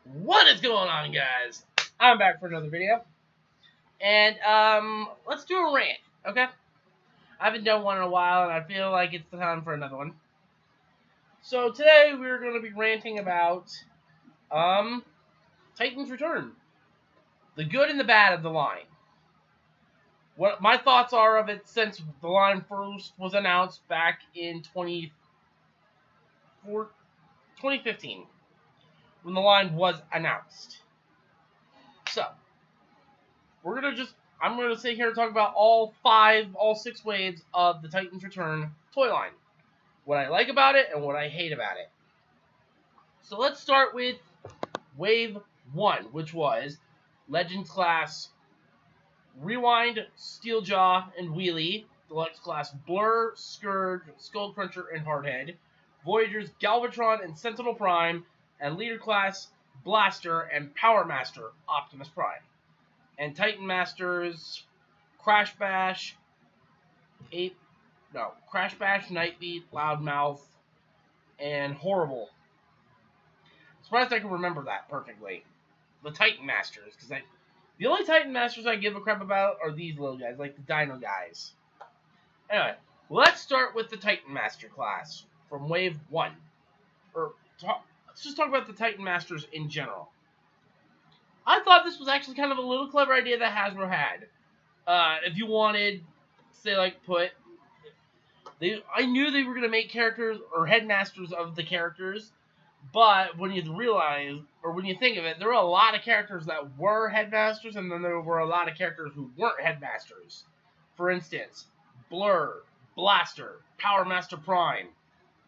What is going on, guys? I'm back for another video, and let's do a rant, okay? I haven't done one in a while, and I feel like it's the time for another one. So today we're going to be ranting about Titan's Return, the good and the bad of the line. What my thoughts are of it since the line first was announced back in 2015, when the line was announced. So I'm gonna sit here and talk about all six waves of the Titans Return toy line. What I like about it and what I hate about it. So let's start with Wave 1, which was Legends Class Rewind, Steeljaw, and Wheelie, Deluxe Class Blur, Scourge, Skullcruncher, and Hardhead, Voyagers Galvatron and Sentinel Prime, and Leader Class Blaster and Power Master Optimus Prime. And Titan Masters Crash Bash, Nightbeat, Loudmouth, and Horrible. Surprised I can remember that perfectly. The Titan Masters, because the only Titan Masters I give a crap about are these little guys, like the Dino guys. Anyway, let's start with the Titan Master class from Wave 1. Let's just talk about the Titan Masters in general. I thought this was actually kind of a little clever idea that Hasbro had. If you wanted, say, like, I knew they were going to make characters or headmasters of the characters, but when you think of it, there were a lot of characters that were headmasters, and then there were a lot of characters who weren't headmasters. For instance, Blur, Blaster, Power Master Prime.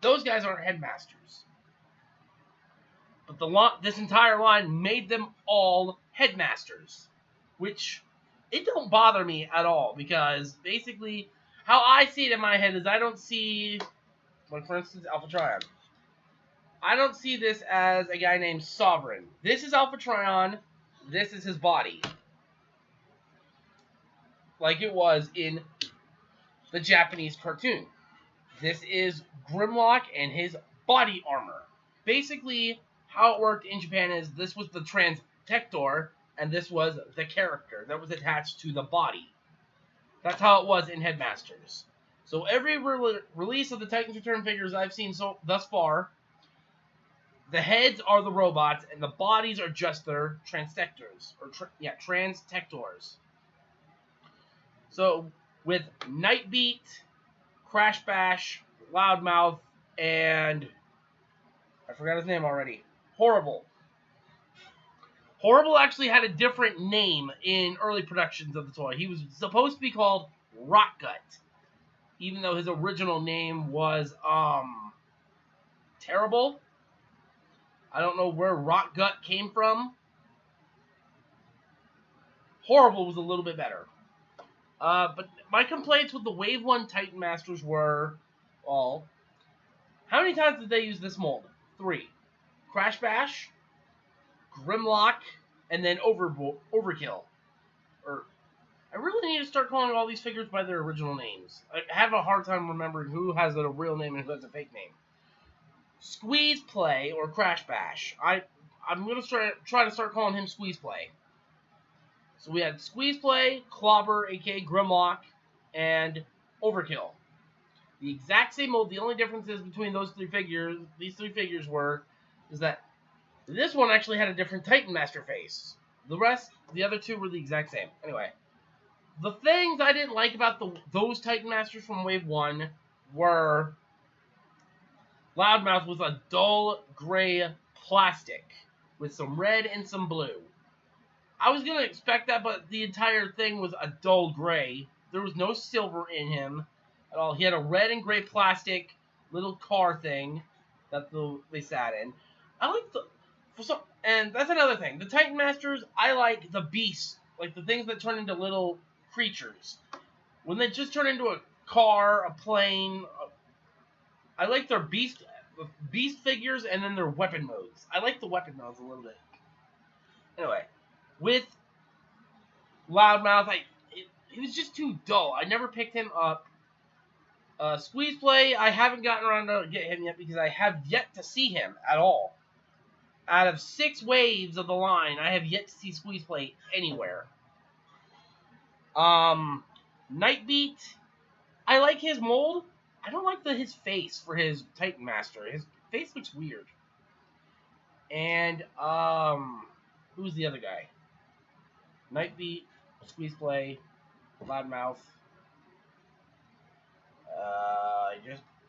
Those guys aren't headmasters. But this entire line made them all headmasters, which it don't bother me at all, because basically how I see it in my head is I don't see, like for instance, Alpha Trion. I don't see this as a guy named Sovereign. This is Alpha Trion. This is his body, like it was in the Japanese cartoon. This is Grimlock and his body armor. Basically, how it worked in Japan is this was the Transtector, and this was the character that was attached to the body. That's how it was in Headmasters. So every release of the Titans Return figures I've seen thus far, the heads are the robots, and the bodies are just their Transtectors. Transtectors. So with Nightbeat, Crash Bash, Loudmouth, and I forgot his name already. Horrible. Horrible actually had a different name in early productions of the toy. He was supposed to be called Rockgut, even though his original name was Terrible. I don't know where Rockgut came from. Horrible was a little bit better. But my complaints with the Wave 1 Titan Masters were, well, how many times did they use this mold? 3. Crash Bash, Grimlock, and then Overkill. I really need to start calling all these figures by their original names. I have a hard time remembering who has a real name and who has a fake name. Squeeze Play or Crash Bash. I'm going to try to start calling him Squeeze Play. So we had Squeeze Play, Clobber, aka Grimlock, and Overkill. The exact same mold. The only differences between these three figures is that this one actually had a different Titan Master face. The other two were the exact same. Anyway, the things I didn't like about those Titan Masters from Wave 1 were Loudmouth was a dull gray plastic with some red and some blue. I was going to expect that, but the entire thing was a dull gray. There was no silver in him at all. He had a red and gray plastic little car thing that they sat in. And that's another thing. The Titan Masters, I like the beasts, like the things that turn into little creatures. When they just turn into a car, a plane, I like their beast figures and then their weapon modes. I like the weapon modes a little bit. Anyway, with Loudmouth, he was just too dull. I never picked him up. Squeeze Play, I haven't gotten around to get him yet because I have yet to see him at all. Out of 6 waves of the line, I have yet to see Squeeze Play anywhere. Nightbeat, I like his mold. I don't like his face for his Titan Master. His face looks weird. And, who's the other guy? Nightbeat, Squeeze Play, Loudmouth.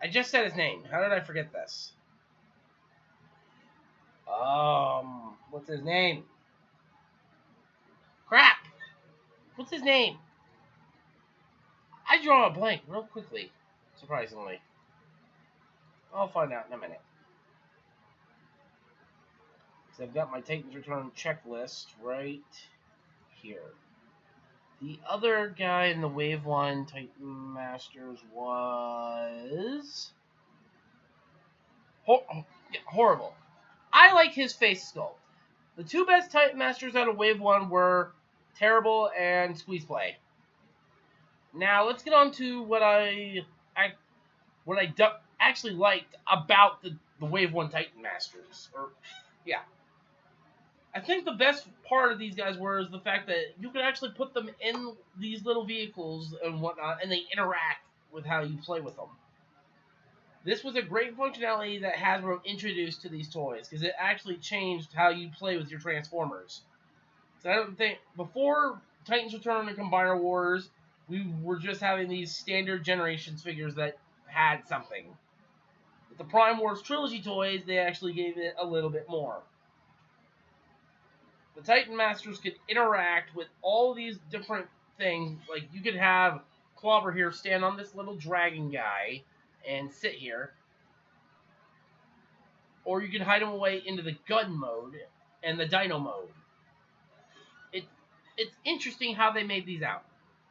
I just said his name. How did I forget this? What's his name? Crap! What's his name? I draw a blank real quickly, surprisingly. I'll find out in a minute. So I've got my Titans Return checklist right here. The other guy in the Wave 1 Titan Masters was... horrible. I like his face sculpt. The 2 best Titan Masters out of Wave 1 were Terrible and Squeeze Play. Now, let's get on to what I actually liked about the Wave 1 Titan Masters. Yeah. I think the best part of these guys is the fact that you can actually put them in these little vehicles and whatnot, and they interact with how you play with them. This was a great functionality that Hasbro introduced to these toys, because it actually changed how you play with your Transformers. So I don't think, before Titans Return and Combiner Wars, we were just having these standard Generations figures that had something. With the Prime Wars Trilogy toys, they actually gave it a little bit more. The Titan Masters could interact with all these different things. Like, you could have Clobber here stand on this little dragon guy and sit here. Or you could hide him away into the gun mode and the dino mode. It's interesting how they made these out.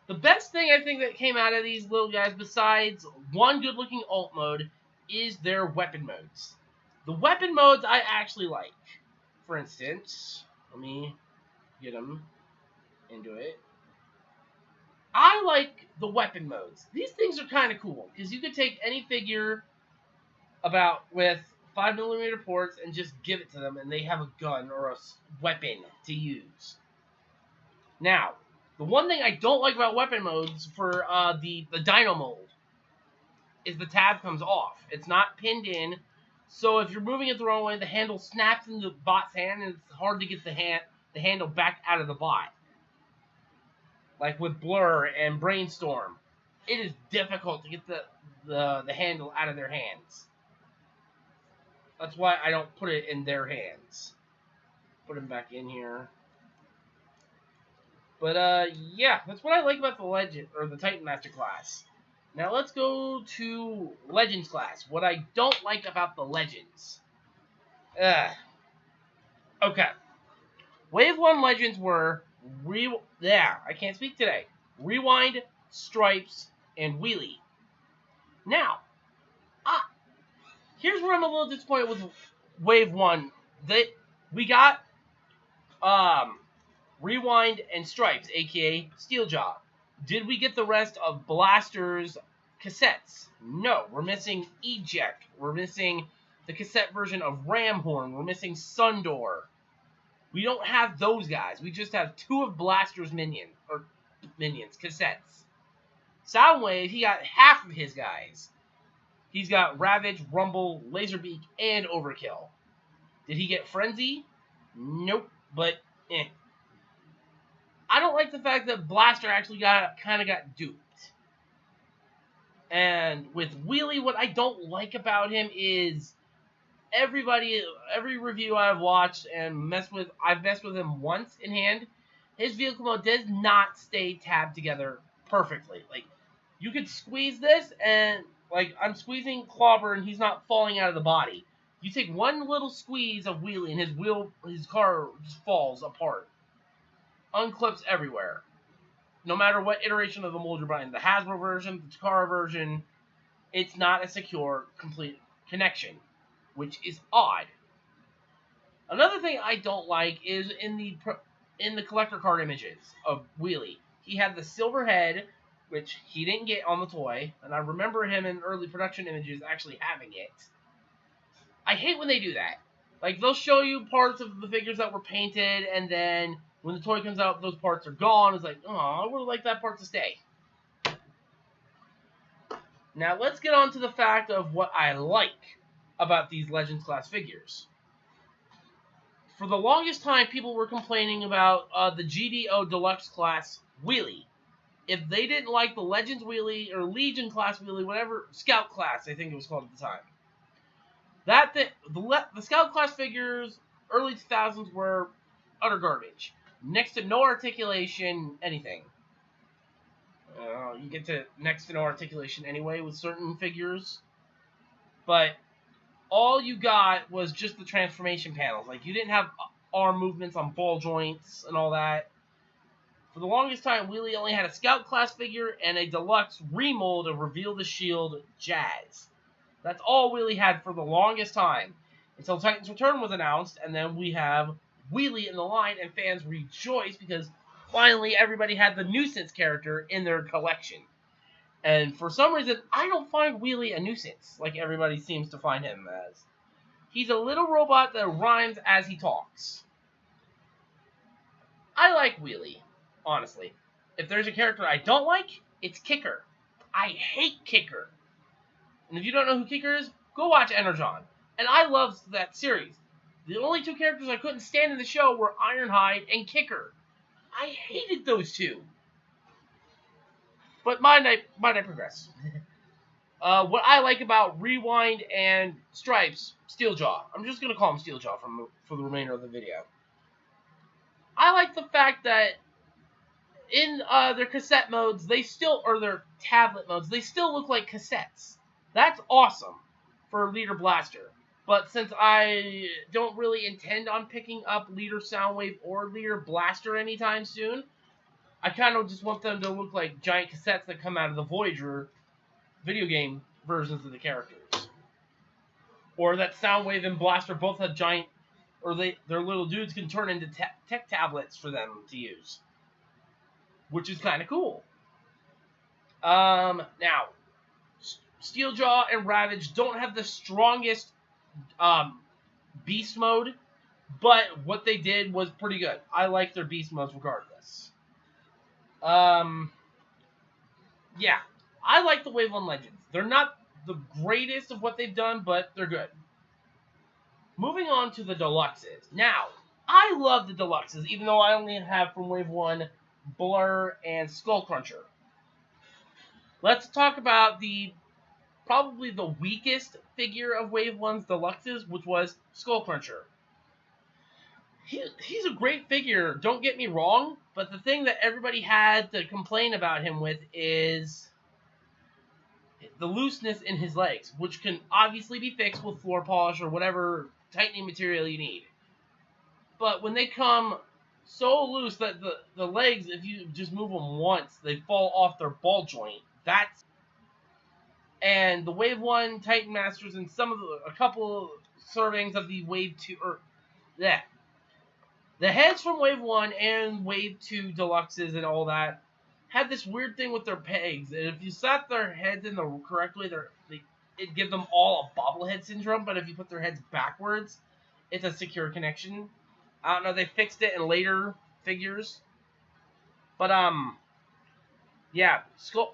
The best thing I think that came out of these little guys, besides one good-looking alt mode, is their weapon modes. The weapon modes I actually like. For instance... let me get them into it. I like the weapon modes. These things are kind of cool, because you could take any figure with 5mm ports and just give it to them, and they have a gun or a weapon to use. Now, the one thing I don't like about weapon modes for the Dino mold is the tab comes off. It's not pinned in. So if you're moving it the wrong way, the handle snaps into the bot's hand, and it's hard to get the handle back out of the bot. Like with Blur and Brainstorm, it is difficult to get the handle out of their hands. That's why I don't put it in their hands. Put them back in here. But yeah, that's what I like about the Legend or the Titan Master class. Now let's go to Legends class. What I don't like about the Legends. Okay. Wave 1 Legends were I can't speak today. Rewind, Stripes, and Wheelie. Now, here's where I'm a little disappointed with Wave 1. We got Rewind and Stripes, aka Steeljaw. Did we get the rest of Blaster's cassettes? No. We're missing Eject. We're missing the cassette version of Ramhorn. We're missing Sundor. We don't have those guys. We just have 2 of Blaster's minions, cassettes. Soundwave, he got half of his guys. He's got Ravage, Rumble, Laserbeak, and Overkill. Did he get Frenzy? Nope, but I don't like the fact that Blaster actually kind of got duped. And with Wheelie, what I don't like about him is every review I've watched and I've messed with him once in hand, his vehicle mode does not stay tabbed together perfectly. Like, you could squeeze this, and like I'm squeezing Clobber, and he's not falling out of the body. You take one little squeeze of Wheelie, and his car just falls apart. Unclips everywhere. No matter what iteration of the mold you're buying, the Hasbro version, the Takara version, it's not a secure, complete connection, which is odd. Another thing I don't like is in the collector card images of Wheelie. He had the silver head, which he didn't get on the toy, and I remember him in early production images actually having it. I hate when they do that. Like, they'll show you parts of the figures that were painted, and then when the toy comes out, those parts are gone. It's like, oh, I would like that part to stay. Now, let's get on to the fact of what I like about these Legends class figures. For the longest time, people were complaining about the GDO Deluxe class Wheelie. If they didn't like the Legends Wheelie or Legion class Wheelie, whatever, Scout class, I think it was called at the time. The Scout class figures, early 2000s, were utter garbage. Next to no articulation, anything. You get to next to no articulation anyway with certain figures. But all you got was just the transformation panels. Like, you didn't have arm movements on ball joints and all that. For the longest time, Wheelie only had a Scout class figure and a deluxe remold of Reveal the Shield Jazz. That's all Wheelie had for the longest time, until Titan's Return was announced, and then we have Wheelie in the line, and fans rejoice because finally everybody had the nuisance character in their collection. And for some reason, I don't find Wheelie a nuisance, like everybody seems to find him as. He's a little robot that rhymes as he talks. I like Wheelie, honestly. If there's a character I don't like, it's Kicker. I hate Kicker. And if you don't know who Kicker is, go watch Energon. And I love that series. The only two characters I couldn't stand in the show were Ironhide and Kicker. I hated those two. But mind I progress. What I like about Rewind and Stripes, Steeljaw. I'm just going to call him Steeljaw for the remainder of the video. I like the fact that in their cassette modes, or their tablet modes, they still look like cassettes. That's awesome for Leader Blaster. But since I don't really intend on picking up Leader Soundwave or Leader Blaster anytime soon, I kind of just want them to look like giant cassettes that come out of the Voyager video game versions of the characters. Or that Soundwave and Blaster both have giant, or their little dudes can turn into tech tablets for them to use. Which is kind of cool. Now, Steeljaw and Ravage don't have the strongest beast mode, but what they did was pretty good. I like their beast modes regardless. Yeah, I like the Wave 1 Legends. They're not the greatest of what they've done, but they're good. Moving on to the Deluxes. Now, I love the Deluxes, even though I only have from Wave 1 Blur and Skullcruncher. Let's talk about probably the weakest figure of Wave 1's Deluxes, which was Skullcruncher. He's a great figure, don't get me wrong, but the thing that everybody had to complain about him with is the looseness in his legs, which can obviously be fixed with floor polish or whatever tightening material you need. But when they come so loose that the legs, if you just move them once, they fall off their ball joint, and the Wave 1 Titan Masters and a couple servings of the Wave 2, the heads from Wave 1 and Wave 2 Deluxes and all that had this weird thing with their pegs. And if you set their heads in the correct way, it'd give them all a bobblehead syndrome. But if you put their heads backwards, it's a secure connection. I don't know, they fixed it in later figures. But, yeah,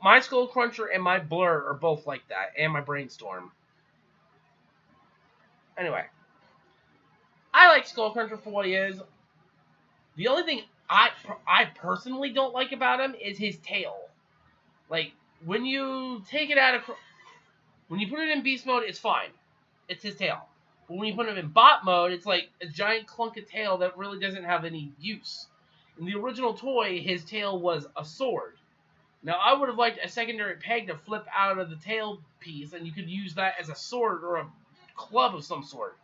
my Skullcruncher and my Blur are both like that, and my Brainstorm. Anyway, I like Skullcruncher for what he is. The only thing I personally don't like about him is his tail. Like, when you take it out of... When you put it in Beast mode, it's fine. It's his tail. But when you put him in Bot mode, it's like a giant clunk of tail that really doesn't have any use. In the original toy, his tail was a sword. Now, I would have liked a secondary peg to flip out of the tail piece, and you could use that as a sword or a club of some sort.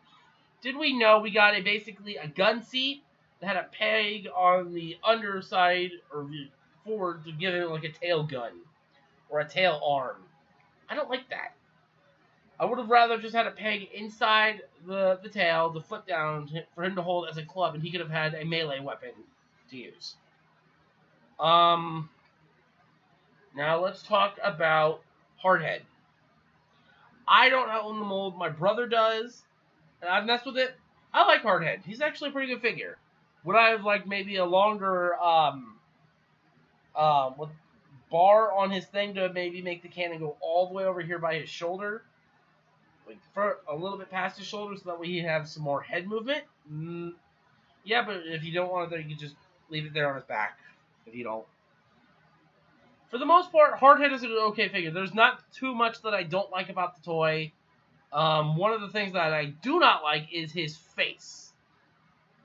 Did we know we got basically a gun seat that had a peg on the underside or forward to give it like a tail gun or a tail arm? I don't like that. I would have rather just had a peg inside the tail to flip down for him to hold as a club, and he could have had a melee weapon to use. Now let's talk about Hardhead. I don't own the mold. My brother does, and I've messed with it. I like Hardhead. He's actually a pretty good figure. Would I have liked maybe a longer with bar on his thing to maybe make the cannon go all the way over here by his shoulder, like for a little bit past his shoulder, so that way he has some more head movement? Yeah, but if you don't want it there, you can just leave it there on his back. If you don't. For the most part, Hardhead is an okay figure. There's not too much that I don't like about the toy. One of the things that I do not like is his face.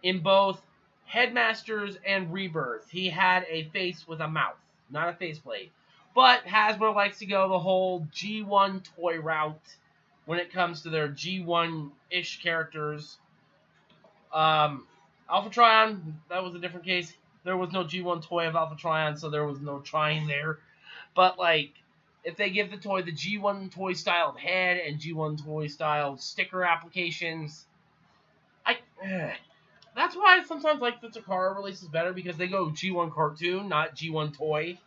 In both Headmasters and Rebirth, he had a face with a mouth, not a faceplate. But Hasbro likes to go the whole G1 toy route when it comes to their G1-ish characters. Alpha Trion, that was a different case. There was no G1 toy of Alpha Trion, so there was no trying there. But, like, if they give the toy the G1 toy styled head and G1 toy styled sticker applications, that's why I sometimes like the Takara releases better, because they go G1 cartoon, not G1 toy.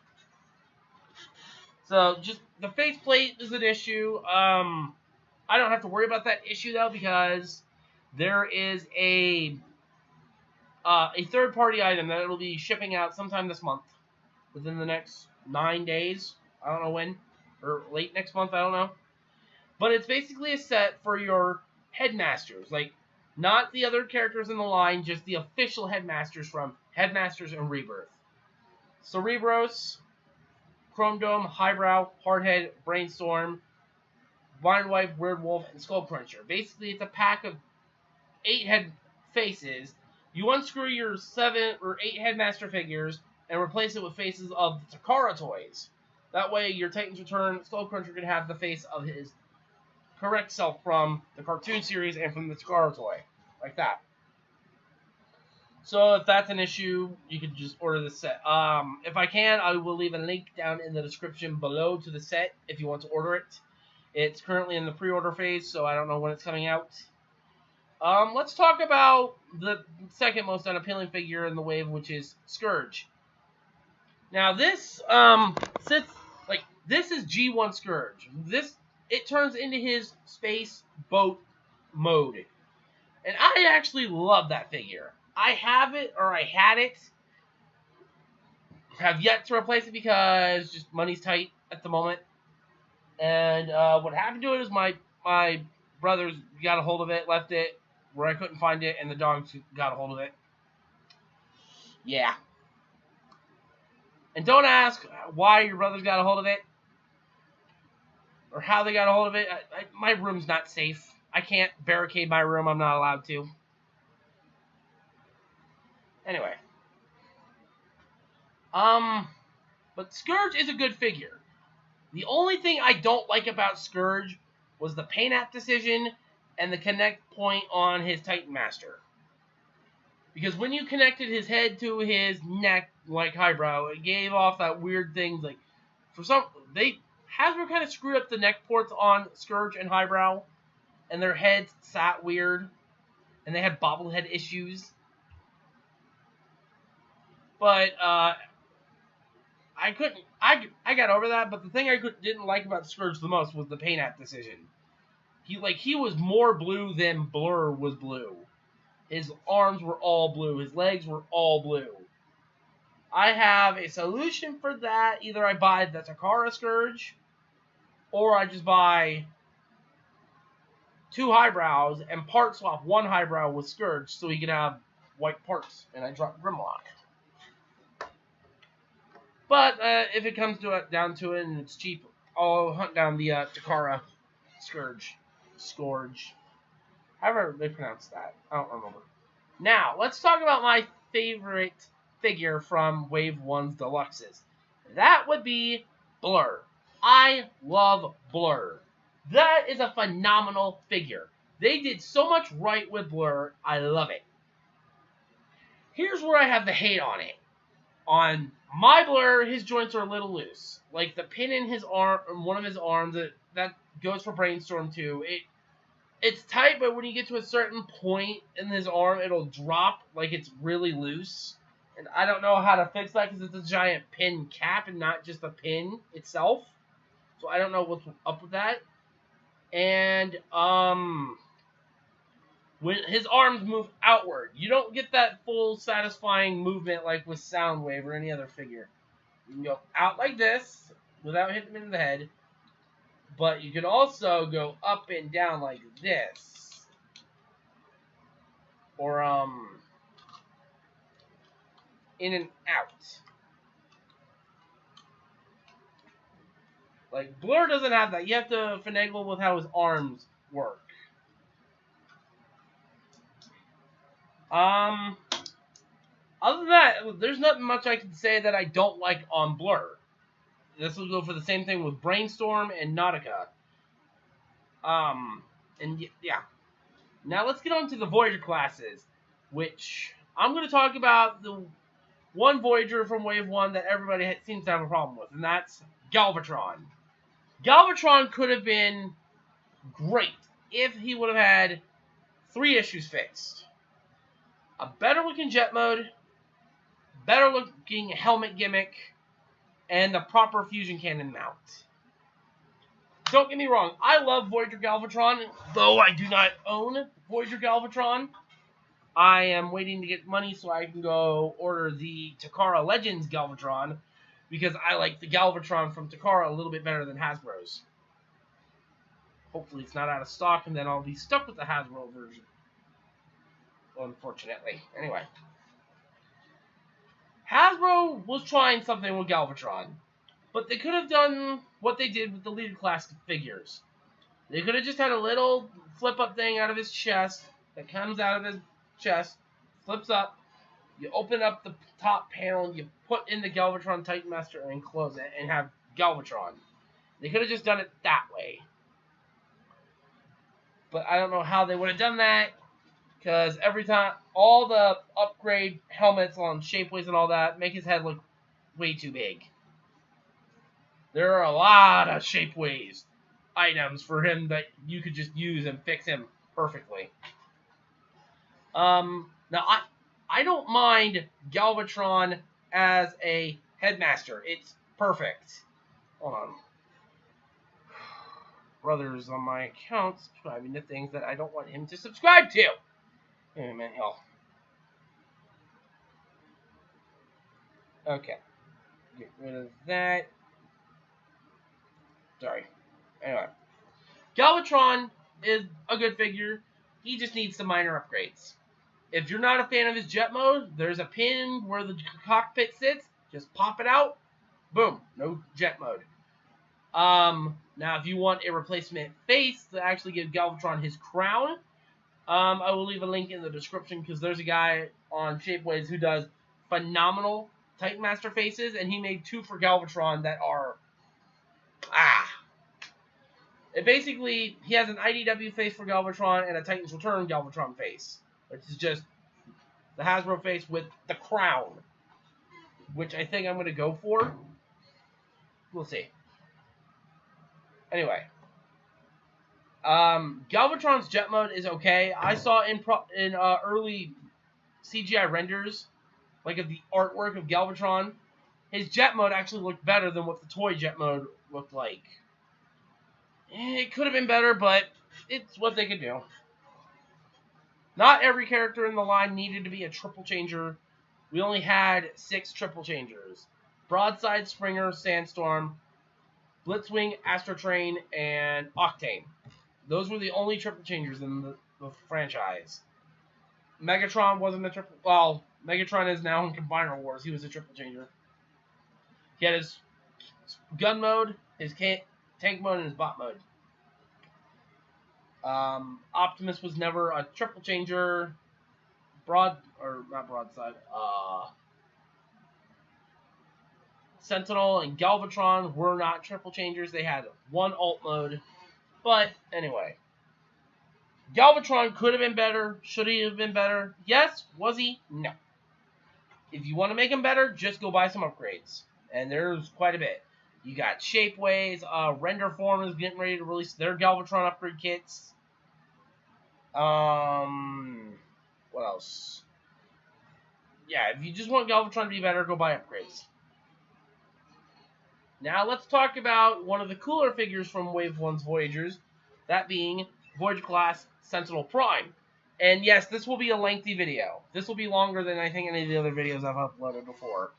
So, just the faceplate is an issue. I don't have to worry about that issue, though, because there is a third-party item that it'll be shipping out sometime this month, within the next 9 days. I don't know when, or late next month, I don't know. But it's basically a set for your Headmasters, like, not the other characters in the line, just the official Headmasters from Headmasters and Rebirth. Cerebros, Chrome Dome, Highbrow, Hardhead, Brainstorm, Blind Wife, Weird Wolf, and Skull Cruncher. Basically, it's a pack of 8 head faces. You unscrew your 7 or 8 Headmaster figures and replace it with faces of the Takara toys. That way, your Titans Return Skull Cruncher can have the face of his correct self from the cartoon series and from the Takara toy. Like that. So if that's an issue, you can just order the set. If I can, I will leave a link down in the description below to the set if you want to order it. It's currently in the pre-order phase, so I don't know when it's coming out. Let's talk about the second most unappealing figure in the wave, which is Scourge. Now this this is G1 Scourge. It turns into his space boat mode. And I actually love that figure. I have it, or I had it. Have yet to replace it because just money's tight at the moment. And what happened to it is my brothers got a hold of it, left it where I couldn't find it, and the dogs got a hold of it. Yeah. And don't ask why your brothers got a hold of it, or how they got a hold of it. My room's not safe. I can't barricade my room. I'm not allowed to. Anyway. But Scourge is a good figure. The only thing I don't like about Scourge was the paint app decision and the connect point on his Titan Master. Because when you connected his head to his neck, like Highbrow, it gave off that weird thing, like, Hasbro kind of screwed up the neck ports on Scourge and Highbrow, and their heads sat weird, and they had bobblehead issues. But, I got over that, but the thing I didn't like about Scourge the most was the paint app decision. He was more blue than Blur was blue. His arms were all blue. His legs were all blue. I have a solution for that. Either I buy the Takara Scourge, or I just buy 2 Highbrows and part swap 1 Highbrow with Scourge so he can have white parts, and I drop Grimlock. But if it comes down to it and it's cheap, I'll hunt down the Takara Scourge. However they pronounce that. I don't remember. Now, let's talk about my favorite figure from Wave 1's Deluxes. That would be Blur. I love Blur. That is a phenomenal figure. They did so much right with Blur. I love it. Here's where I have the hate on it. On my Blur, his joints are a little loose. Like the pin in his arm, one of his arms, that goes for Brainstorm too. It's tight, but when you get to a certain point in his arm, it'll drop like it's really loose. And I don't know how to fix that because it's a giant pin cap and not just the pin itself. So I don't know what's up with that. And when his arms move outward. You don't get that full satisfying movement like with Soundwave or any other figure. You can go out like this without hitting him in the head, but you can also go up and down like this. Or in and out. Like, Blur doesn't have that. You have to finagle with how his arms work. Other than that, there's nothing much I can say that I don't like on Blur. This will go for the same thing with Brainstorm and Nautica. And yeah. Now let's get on to the Voyager classes, which I'm going to talk about the one Voyager from Wave 1 that everybody seems to have a problem with, and that's Galvatron. Galvatron could have been great if he would have had 3 issues fixed. A better looking jet mode, better looking helmet gimmick, and the proper fusion cannon mount. Don't get me wrong, I love Voyager Galvatron, though I do not own Voyager Galvatron. I am waiting to get money so I can go order the Takara Legends Galvatron, because I like the Galvatron from Takara a little bit better than Hasbro's. Hopefully it's not out of stock, and then I'll be stuck with the Hasbro version. Unfortunately. Anyway. Hasbro was trying something with Galvatron, but they could have done what they did with the leader class figures. They could have just had a little flip-up thing out of his chest that comes out of his chest, flips up, you open up the top panel, you put in the Galvatron Titan Master and close it, and have Galvatron. They could have just done it that way. But I don't know how they would have done that, because every time, all the upgrade helmets on Shapeways and all that make his head look way too big. There are a lot of Shapeways items for him that you could just use and fix him perfectly. Now, I don't mind Galvatron as a headmaster. It's perfect. Hold on. Brothers on my account subscribing to things that I don't want him to subscribe to. Wait a minute, y'all. Okay. Get rid of that. Sorry. Anyway. Galvatron is a good figure. He just needs some minor upgrades. If you're not a fan of his jet mode, there's a pin where the cockpit sits. Just pop it out. Boom. No jet mode. Now, if you want a replacement face to actually give Galvatron his crown, I will leave a link in the description, because there's a guy on Shapeways who does phenomenal Titan Master faces, and he made 2 for Galvatron that are... Basically, he has an IDW face for Galvatron and a Titan's Return Galvatron face, which is just the Hasbro face with the crown, which I think I'm going to go for. We'll see. Anyway. Galvatron's jet mode is okay. I saw in early CGI renders, like of the artwork of Galvatron, his jet mode actually looked better than what the toy jet mode looked like. It could have been better, but it's what they could do. Not every character in the line needed to be a triple changer. We only had 6 triple changers. Broadside, Springer, Sandstorm, Blitzwing, Astrotrain, and Octane. Those were the only triple changers in the franchise. Megatron wasn't a triple... Well, Megatron is now in Combiner Wars. He was a triple changer. He had his gun mode, his tank mode, and his bot mode. Optimus was never a triple changer. Not Broadside. Sentinel and Galvatron were not triple changers. They had 1 alt mode. But, anyway. Galvatron could have been better. Should he have been better? Yes. Was he? No. If you want to make him better, just go buy some upgrades. And there's quite a bit. You got Shapeways. Renderform is getting ready to release their Galvatron upgrade kits. What else? Yeah, if you just want Galvatron to be better, go buy upgrades. Now let's talk about one of the cooler figures from Wave 1's Voyagers, that being Voyager Class Sentinel Prime. And yes, this will be a lengthy video. This will be longer than I think any of the other videos I've uploaded before.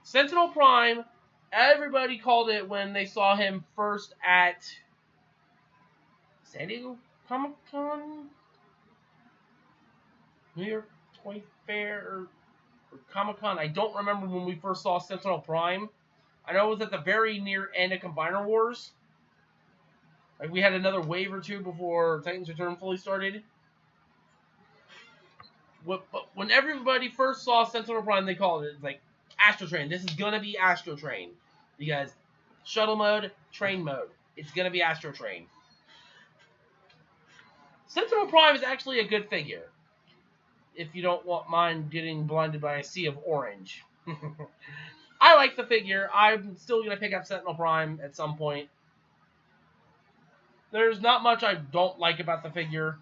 Sentinel Prime, everybody called it when they saw him first at San Diego Comic-Con? New York Toy Fair or Comic-Con? I don't remember when we first saw Sentinel Prime. I know it was at the very near end of Combiner Wars. Like, we had another wave or two before Titans Return fully started. But when everybody first saw Sentinel Prime, they called it, like, Astro Train. This is going to be Astro Train. Because shuttle mode, train mode. It's going to be Astro Train. Sentinel Prime is actually a good figure. If you don't mind getting blinded by a sea of orange. I like the figure. I'm still going to pick up Sentinel Prime at some point. There's not much I don't like about the figure.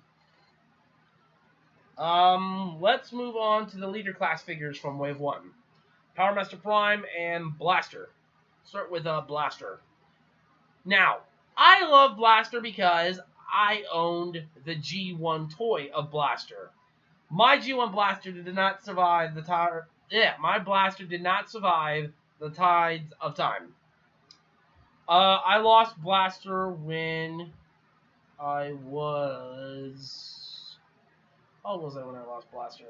Let's move on to the leader class figures from Wave 1. Power Master Prime and Blaster. Start with Blaster. Now, I love Blaster because I owned the G1 toy of Blaster. My G1 Blaster did not survive the my Blaster did not survive the tides of time. I lost Blaster when I was... How old was I when I lost Blaster?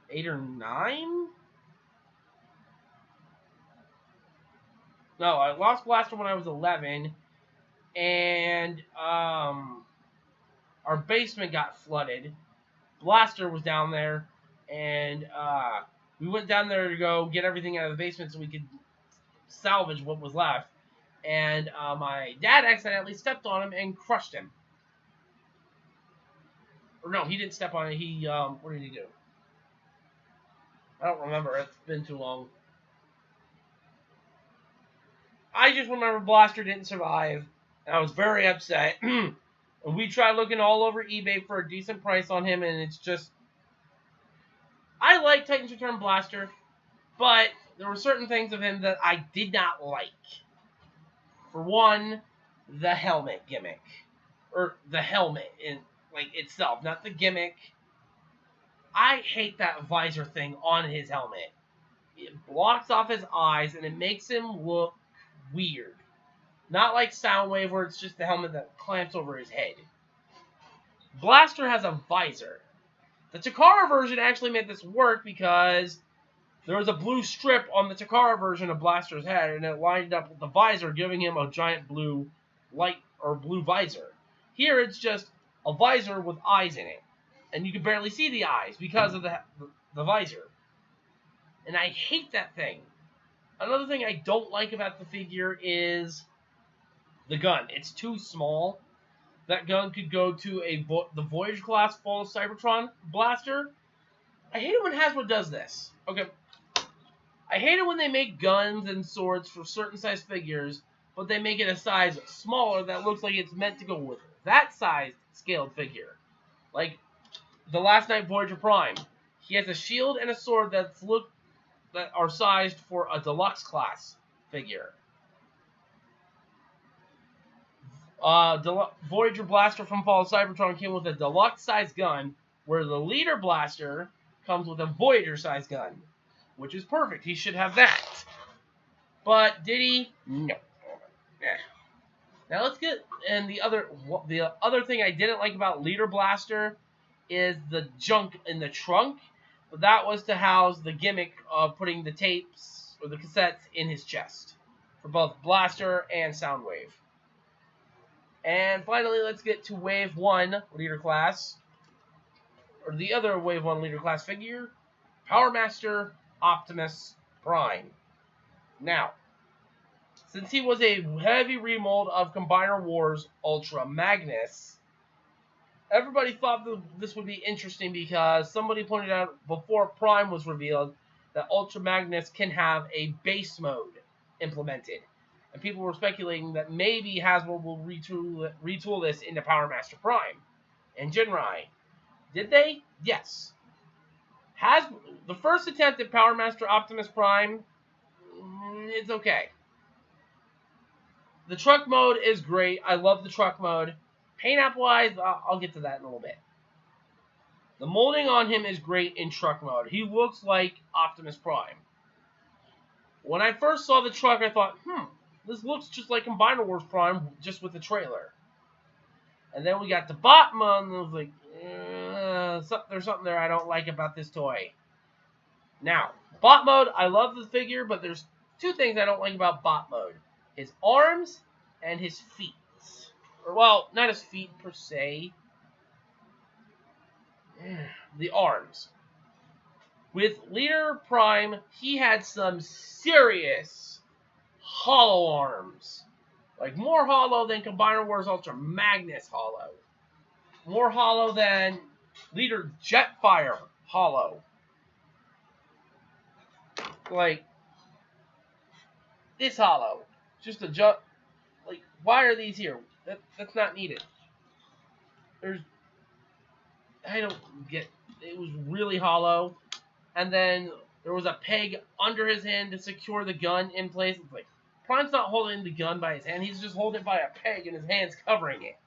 8 or 9? No, I lost Blaster when I was 11, and our basement got flooded. Blaster was down there, and we went down there to go get everything out of the basement so we could salvage what was left. And my dad accidentally stepped on him and crushed him. Or no, he didn't step on it. He, what did he do? I don't remember. It's been too long. I just remember Blaster didn't survive, and I was very upset. And we tried looking all over eBay for a decent price on him, and it's just... I like Titans Return Blaster, but there were certain things of him that I did not like. For one, the helmet gimmick. Or the helmet in itself, not the gimmick. I hate that visor thing on his helmet. It blocks off his eyes, and it makes him look weird. Not like Soundwave, where it's just the helmet that clamps over his head. Blaster has a visor. The Takara version actually made this work because there was a blue strip on the Takara version of Blaster's head, and it lined up with the visor, giving him a giant blue light or blue visor. Here, it's just a visor with eyes in it, and you can barely see the eyes because of the visor. And I hate that thing. Another thing I don't like about the figure is the gun. It's too small. That gun could go to the Voyager class Fall of Cybertron blaster. I hate it when Hasbro does this. Okay. I hate it when they make guns and swords for certain size figures, but they make it a size smaller that looks like it's meant to go with that size scaled figure. Like the Last Night Voyager Prime. He has a shield and a sword that are sized for a deluxe class figure. Voyager Blaster from Fall of Cybertron came with a deluxe size gun, where the Leader Blaster comes with a Voyager size gun, which is perfect. He should have that. But did he? No. Now let's get the other thing I didn't like about Leader Blaster is the junk in the trunk. But that was to house the gimmick of putting the tapes or the cassettes in his chest for both Blaster and Soundwave. And finally, let's get to Wave 1 Leader Class, or the other Wave 1 Leader Class figure, Power Master Optimus Prime. Now, since he was a heavy remold of Combiner Wars Ultra Magnus, everybody thought that this would be interesting because somebody pointed out before Prime was revealed that Ultra Magnus can have a base mode implemented. And people were speculating that maybe Hasbro will retool this into Power Master Prime and Jinrai. Did they? Yes. The first attempt at Power Master Optimus Prime, it's okay. The truck mode is great. I love the truck mode. Paint-app-wise, I'll get to that in a little bit. The molding on him is great in truck mode. He looks like Optimus Prime. When I first saw the truck, I thought, this looks just like Combiner Wars Prime, just with the trailer. And then we got to bot mode, and I was like, there's something there I don't like about this toy. Now, bot mode, I love the figure, but there's two things I don't like about bot mode. His arms and his feet. Or, well, not his feet per se. The arms. With Leader Prime, he had some serious hollow arms. Like, more hollow than Combiner Wars Ultra Magnus hollow. More hollow than Leader Jetfire hollow. Like, this hollow. Just a jump. Like, why are these here? That's not needed. I don't get. It was really hollow. And then there was a peg under his hand to secure the gun in place. It's like, Prime's not holding the gun by his hand. He's just holding it by a peg and his hand's covering it.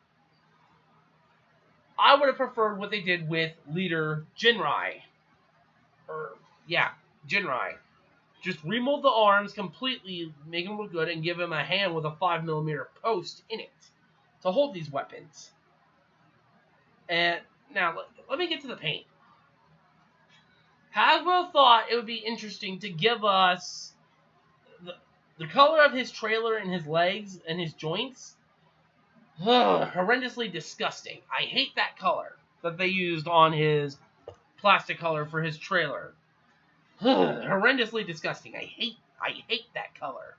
I would have preferred what they did with Leader Jinrai. Jinrai. Just remold the arms completely, make them look good, and give him a hand with a 5mm post in it to hold these weapons. And now, let me get to the paint. Hasbro thought it would be interesting to give us the color of his trailer and his legs and his joints. Horrendously disgusting. I hate that color that they used on his plastic color for his trailer. Horrendously disgusting. I hate that color.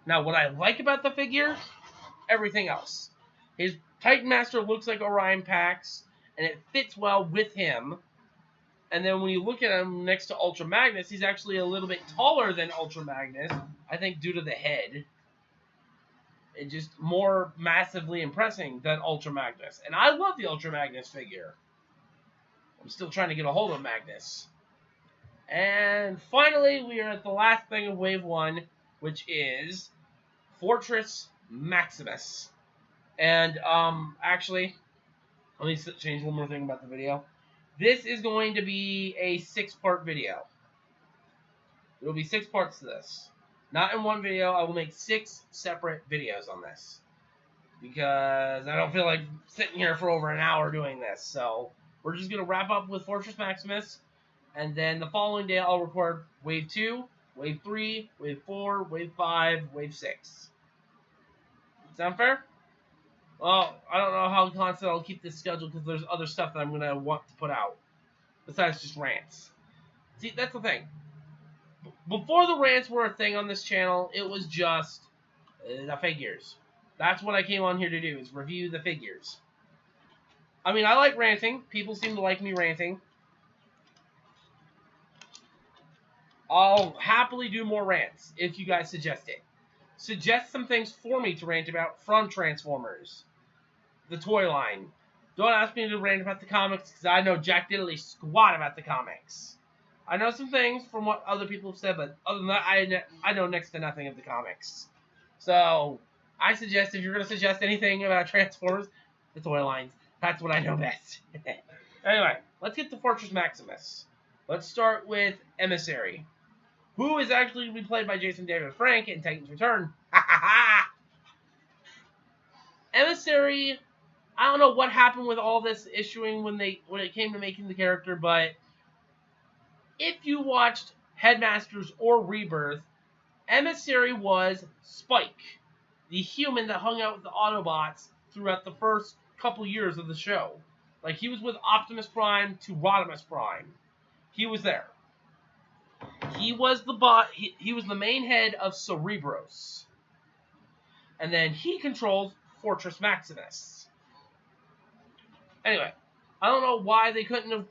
Now what I like about the figure, everything else. His Titan Master looks like Orion Pax, and it fits well with him. And then when you look at him next to Ultra Magnus, he's actually a little bit taller than Ultra Magnus, I think due to the head. It's just more massively impressing than Ultra Magnus. And I love the Ultra Magnus figure. I'm still trying to get a hold of Magnus. And finally, we are at the last thing of Wave 1, which is Fortress Maximus. And, actually, let me change one more thing about the video. This is going to be a 6-part video. There will be 6 parts to this. Not in one video. I will make 6 separate videos on this. Because I don't feel like sitting here for over an hour doing this. So, we're just going to wrap up with Fortress Maximus. And then the following day, I'll record Wave 2, Wave 3, Wave 4, Wave 5, Wave 6. Sound fair? Well, I don't know how constant I'll keep this schedule because there's other stuff that I'm going to want to put out. Besides just rants. See, that's the thing. Before the rants were a thing on this channel, it was just the figures. That's what I came on here to do, is review the figures. I mean, I like ranting. People seem to like me ranting. I'll happily do more rants if you guys suggest it. Suggest some things for me to rant about from Transformers. The toy line. Don't ask me to rant about the comics, because I know jack diddly squat about the comics. I know some things from what other people have said, but other than that, I know next to nothing of the comics. So, I suggest, if you're going to suggest anything about Transformers, the toy lines. That's what I know best. Anyway, let's get to Fortress Maximus. Let's start with Emissary, who is actually going to be played by Jason David Frank in Titans Return. Emissary, I don't know what happened with all this issuing when it came to making the character, but if you watched Headmasters or Rebirth, Emissary was Spike, the human that hung out with the Autobots throughout the first couple years of the show. Like, he was with Optimus Prime to Rodimus Prime. He was there. He was he was the main head of Cerebros. And then he controls Fortress Maximus. Anyway, I don't know why they couldn't have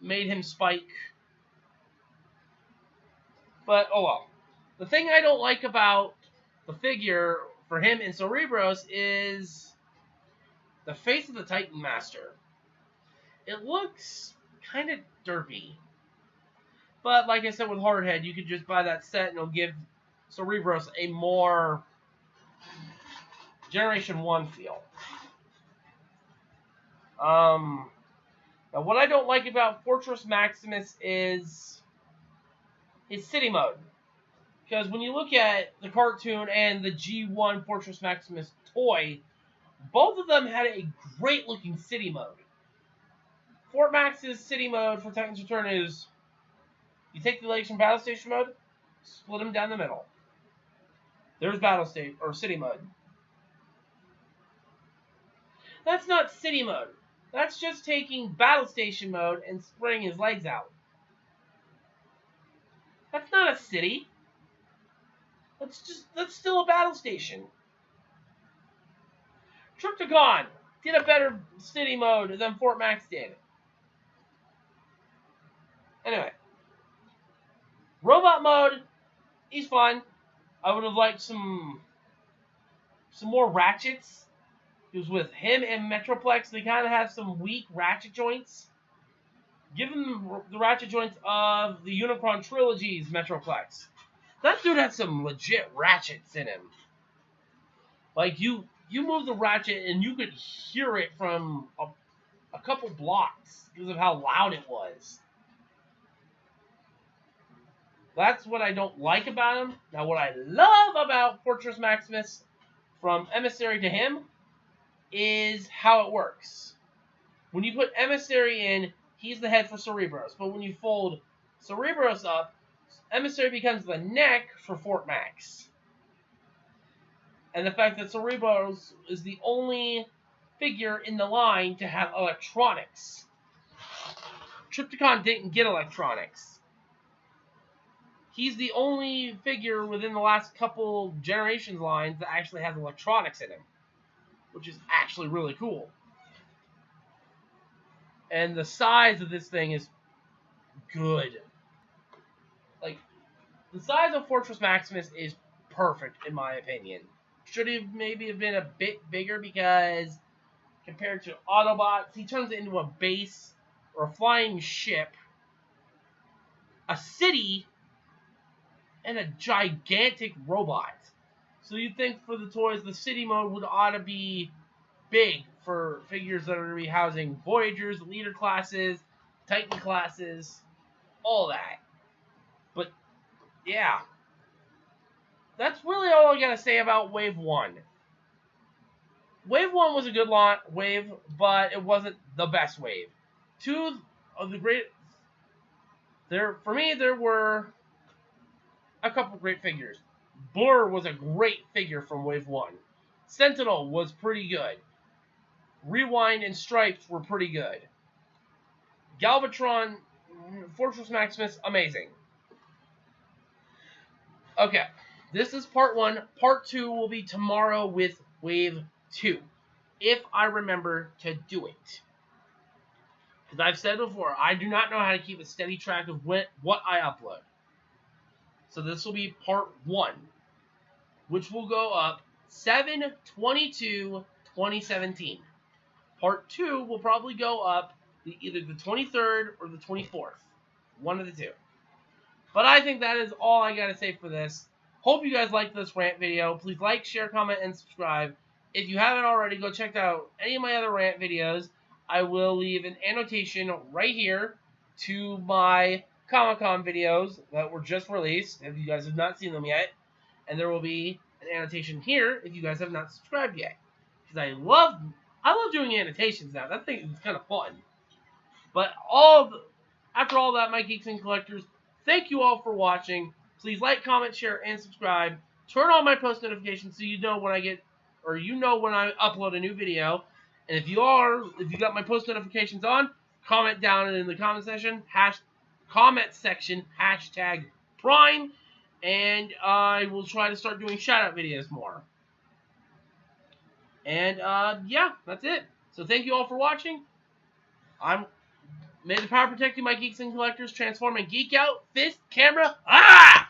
made him Spike. But, oh well. The thing I don't like about the figure for him in Cerebros is the face of the Titan Master. It looks kind of derpy. But, like I said with Hardhead, you could just buy that set and it'll give Cerebros a more Generation 1 feel. Now, what I don't like about Fortress Maximus is his city mode. Because when you look at the cartoon and the G1 Fortress Maximus toy, both of them had a great-looking city mode. Fort Max's city mode for Titan's Return is you take the legs from Battle Station mode, split them down the middle. There's Battle State or city mode. That's not city mode. That's just taking Battle Station mode and spreading his legs out. That's not a city. That's still a battle station. Trypticon did a better city mode than Fort Max did. Anyway. Robot mode, he's fun. I would have liked some more ratchets. Because with him and Metroplex, they kind of have some weak ratchet joints. Give him the ratchet joints of the Unicron Trilogy's Metroplex. That dude had some legit ratchets in him. Like, you move the ratchet and you could hear it from a couple blocks because of how loud it was. That's what I don't like about him. Now, what I love about Fortress Maximus, from Emissary to him, is how it works. When you put Emissary in, he's the head for Cerebros. But when you fold Cerebros up, Emissary becomes the neck for Fort Max. And the fact that Cerebros is the only figure in the line to have electronics. Trypticon didn't get electronics. He's the only figure within the last couple generations lines that actually has electronics in him. Which is actually really cool. And the size of this thing is good. Like, the size of Fortress Maximus is perfect, in my opinion. Should have maybe been a bit bigger because, compared to Autobots, he turns it into a base or a flying ship, a city, and a gigantic robot. So you'd think for the toys, the city mode would ought to be big for figures that are going to be housing Voyagers, Leader classes, Titan classes, all that. But, yeah. That's really all I got to say about Wave 1. Wave 1 was a good wave, but it wasn't the best wave. Two of the great... For me, there were a couple great figures. Blur was a great figure from Wave 1. Sentinel was pretty good. Rewind and Stripes were pretty good. Galvatron, Fortress Maximus, amazing. Okay, this is part 1. Part 2 will be tomorrow with Wave 2. If I remember to do it. Because I've said before, I do not know how to keep a steady track of what I upload. So this will be part 1. Which will go up 7/22/2017. Part 2 will probably go up either the 23rd or the 24th. One of the two. But I think that is all I got to say for this. Hope you guys liked this rant video. Please like, share, comment, and subscribe. If you haven't already, go check out any of my other rant videos. I will leave an annotation right here to my Comic-Con videos that were just released, if you guys have not seen them yet. And there will be an annotation here if you guys have not subscribed yet. Because I love doing annotations now. That thing is kind of fun. But after all that, my geeks and collectors, thank you all for watching. Please like, comment, share, and subscribe. Turn on my post notifications so you know when I upload a new video. And if you got my post notifications on, comment down in the comment section, #Prime, and I will try to start doing shout-out videos more. And, yeah, that's it. So thank you all for watching. May the power protect you, my geeks and collectors. Transform and geek out. Fist, camera, ah!